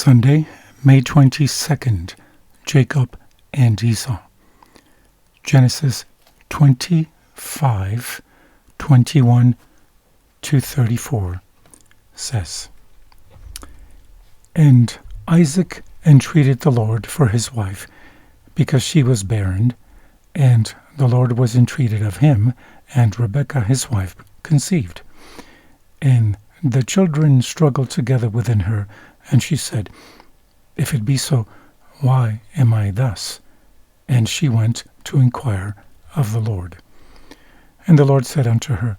Sunday, May 22nd, Jacob and Esau. Genesis 25:21-34 says, "And Isaac entreated the Lord for his wife, because she was barren, and the Lord was entreated of him, and Rebekah his wife conceived. And the children struggled together within her, and she said, If it be so, why am I thus? And she went to inquire of the Lord. And the Lord said unto her,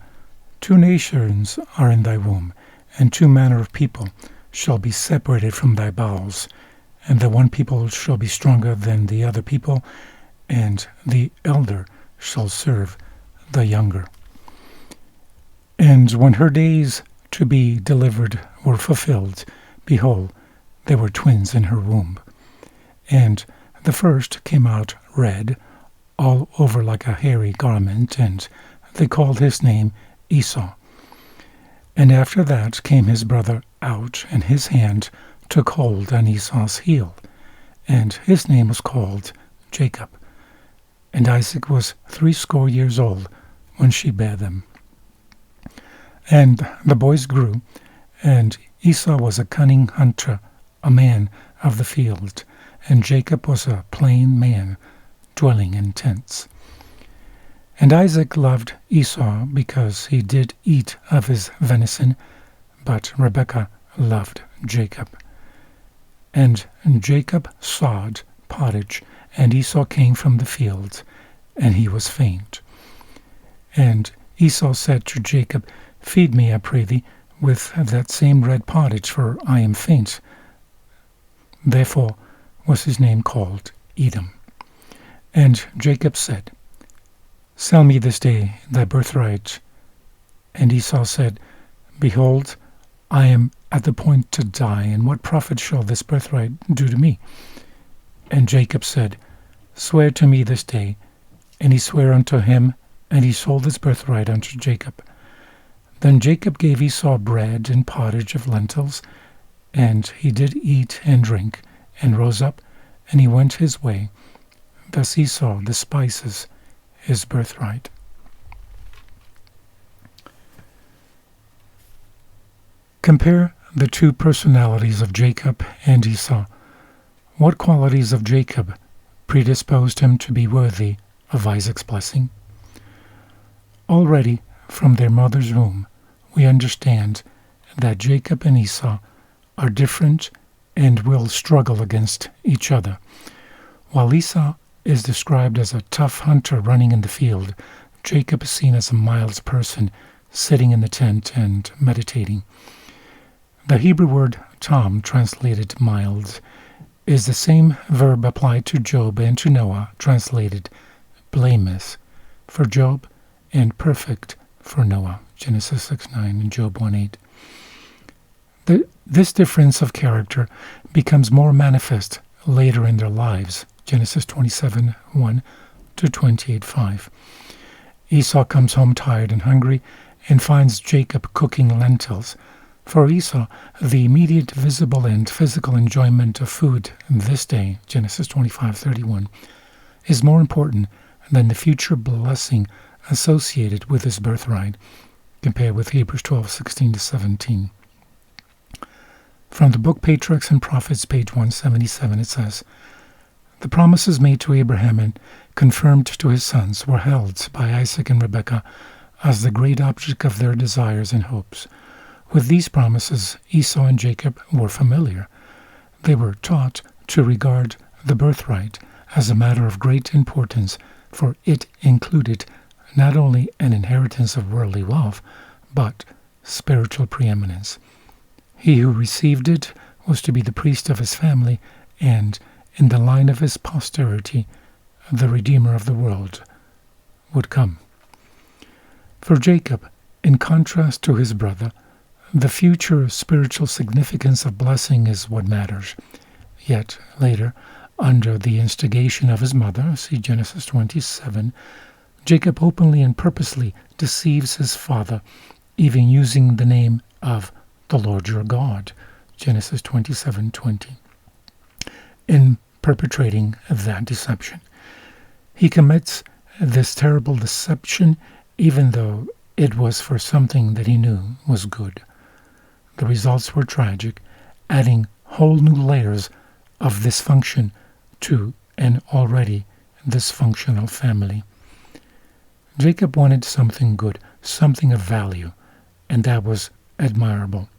2 nations are in thy womb, and 2 manner of people shall be separated from thy bowels, and the one people shall be stronger than the other people, and the elder shall serve the younger. And when her days to be delivered were fulfilled, behold, there were twins in her womb. And the first came out red, all over like a hairy garment, and they called his name Esau. And after that came his brother out, and his hand took hold on Esau's heel, and his name was called Jacob. And Isaac was 80 years old when she bare them. And the boys grew, and Esau was a cunning hunter, a man of the field, and Jacob was a plain man, dwelling in tents. And Isaac loved Esau because he did eat of his venison, but Rebekah loved Jacob. And Jacob sawed pottage, and Esau came from the field, and he was faint. And Esau said to Jacob, Feed me, I pray thee, with that same red pottage, for I am faint. Therefore was his name called Edom. And Jacob said, Sell me this day thy birthright. And Esau said, Behold, I am at the point to die, and what profit shall this birthright do to me? And Jacob said, Swear to me this day. And he sware unto him, and he sold his birthright unto Jacob. Then Jacob gave Esau bread and pottage of lentils, and he did eat and drink, and rose up, and he went his way. Thus Esau despises his birthright." Compare the 2 personalities of Jacob and Esau. What qualities of Jacob predisposed him to be worthy of Isaac's blessing? Already, from their mother's womb, we understand that Jacob and Esau are different and will struggle against each other. While Esau is described as a tough hunter running in the field, Jacob is seen as a mild person sitting in the tent and meditating. The Hebrew word tam, translated mild, is the same verb applied to Job and to Noah, translated blameless for Job and perfect for Noah, Genesis 6:9 and Job 1:8. This difference of character becomes more manifest later in their lives, Genesis 27:1-28:5. Esau comes home tired and hungry and finds Jacob cooking lentils. For Esau, the immediate visible and physical enjoyment of food this day, Genesis 25:31, is more important than the future blessing associated with his birthright, compared with Hebrews 12:16-17. From the book Patriarchs and Prophets, page 177, it says, "The promises made to Abraham and confirmed to his sons were held by Isaac and Rebekah as the great object of their desires and hopes. With these promises, Esau and Jacob were familiar. They were taught to regard the birthright as a matter of great importance, for it included not only an inheritance of worldly wealth, but spiritual preeminence. He who received it was to be the priest of his family, and in the line of his posterity, the Redeemer of the world would come." For Jacob, in contrast to his brother, the future spiritual significance of blessing is what matters. Yet later, under the instigation of his mother, see Genesis 27, Jacob openly and purposely deceives his father, even using the name of the Lord your God, Genesis 27:20, in perpetrating that deception. He commits this terrible deception even though it was for something that he knew was good. The results were tragic, adding whole new layers of dysfunction to an already dysfunctional family. Jacob wanted something good, something of value, and that was admirable,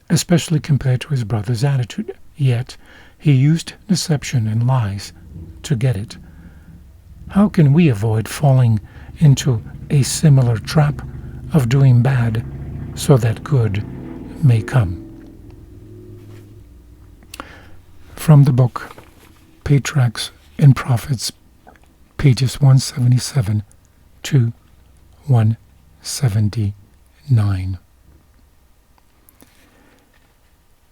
especially compared to his brother's attitude. Yet, he used deception and lies to get it. How can we avoid falling into a similar trap of doing bad so that good may come? From the book Patriarchs and Prophets, pages 177 to 179.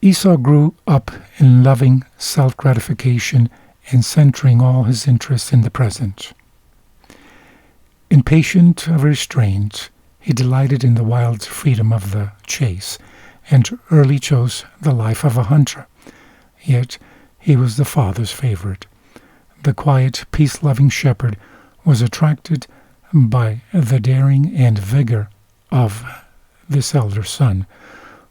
Esau grew up in loving self-gratification and centering all his interests in the present. Impatient of restraint, he delighted in the wild freedom of the chase, and early chose the life of a hunter. Yet he was the father's favorite. The quiet, peace-loving shepherd was attracted by the daring and vigor of this elder son,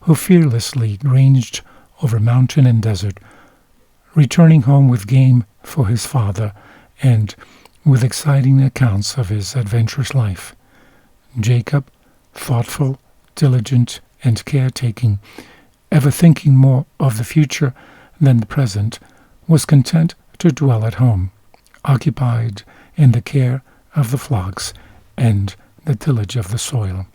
who fearlessly ranged over mountain and desert, returning home with game for his father and with exciting accounts of his adventurous life. Jacob, thoughtful, diligent, and caretaking, ever thinking more of the future than the present, was content to dwell at home, occupied in the care of the flocks and the tillage of the soil.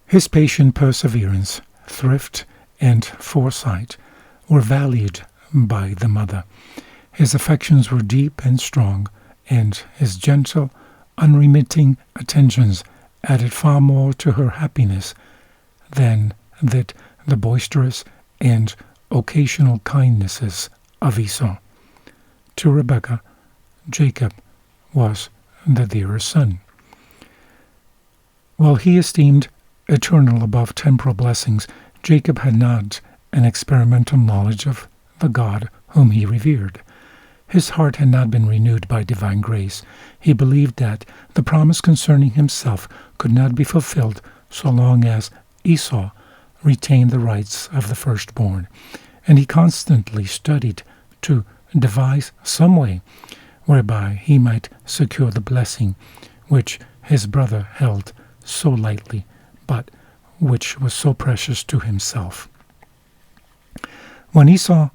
His patient perseverance, thrift, and foresight were valued by the mother. His affections were deep and strong, and his gentle, unremitting attentions added far more to her happiness than did the boisterous and occasional kindnesses of Esau. To Rebekah, Jacob was the dearer son. While he esteemed eternal above temporal blessings, Jacob had not an experimental knowledge of the God whom he revered. His heart had not been renewed by divine grace. He believed that the promise concerning himself could not be fulfilled so long as Esau retained the rights of the firstborn, and he constantly studied to devise some way whereby he might secure the blessing which his brother held so lightly, but which was so precious to himself. When Esau,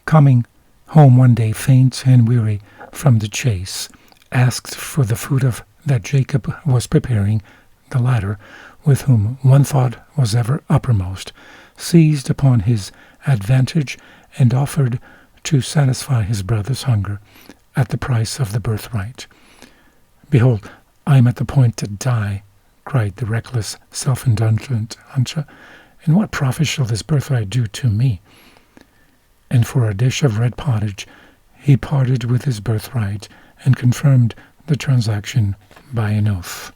coming home one day faint and weary from the chase, asked for the food that Jacob was preparing, the latter, with whom one thought was ever uppermost, seized upon his advantage and offered to satisfy his brother's hunger at the price of the birthright. "Behold, I am at the point to die," cried the reckless, self-indulgent hunter, "and what profit shall this birthright do to me?" And for a dish of red pottage he parted with his birthright and confirmed the transaction by an oath.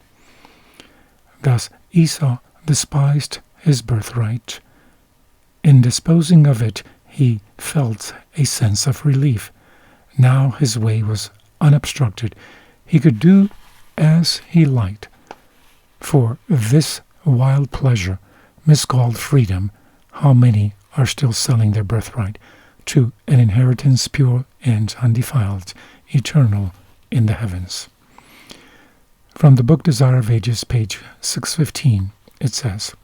Thus Esau despised his birthright. In disposing of it, he felt a sense of relief. Now his way was unobstructed. He could do as he liked. For this wild pleasure, miscalled freedom, how many are still selling their birthright to an inheritance pure and undefiled, eternal in the heavens. From the book Desire of Ages, page 615, it says,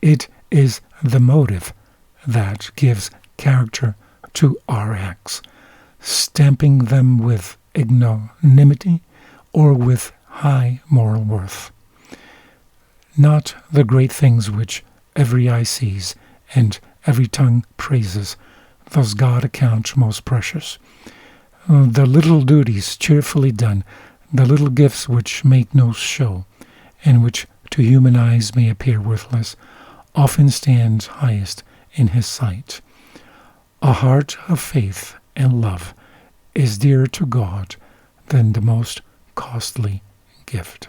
"It is the motive that gives character to our acts, stamping them with ignominy or with high moral worth. Not the great things which every eye sees and every tongue praises, does God account most precious. The little duties cheerfully done, the little gifts which make no show, and which to human eyes may appear worthless, often stand highest in his sight. A heart of faith and love is dearer to God than the most costly gift."